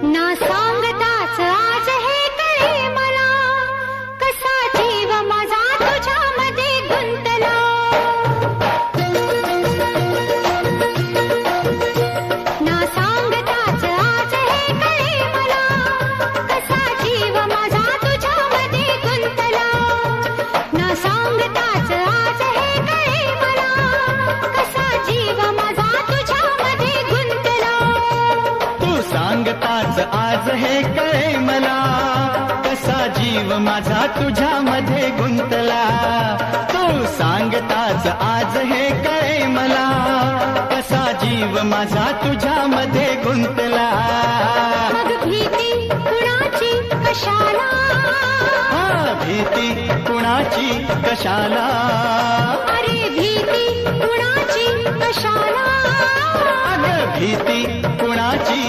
ना सांगताच आज हे कळे मला, कसा जीव माझा तुझ्यामध्ये गुंतला. ना सांगताच आज हे कळे मला, कसा जीव माझा तुझ्यामध्ये गुंतला. ना सांगताच आज हे कळे मला, कसा जीव माझा तुझ्यामध्ये गुंतला. तू सांगताच आज हे कळे मला, कसा जीव माझा तुझ्यामध्ये गुंतला. तू सांगताच आज हे कळे मला, कसा जीव माझा तुझ्यामध्ये गुंतला. मग भीती कुणाची कशाला, भीती कुणाची कशाला, अरे भीती कुणाची कशाला, अगं भीती कुणाची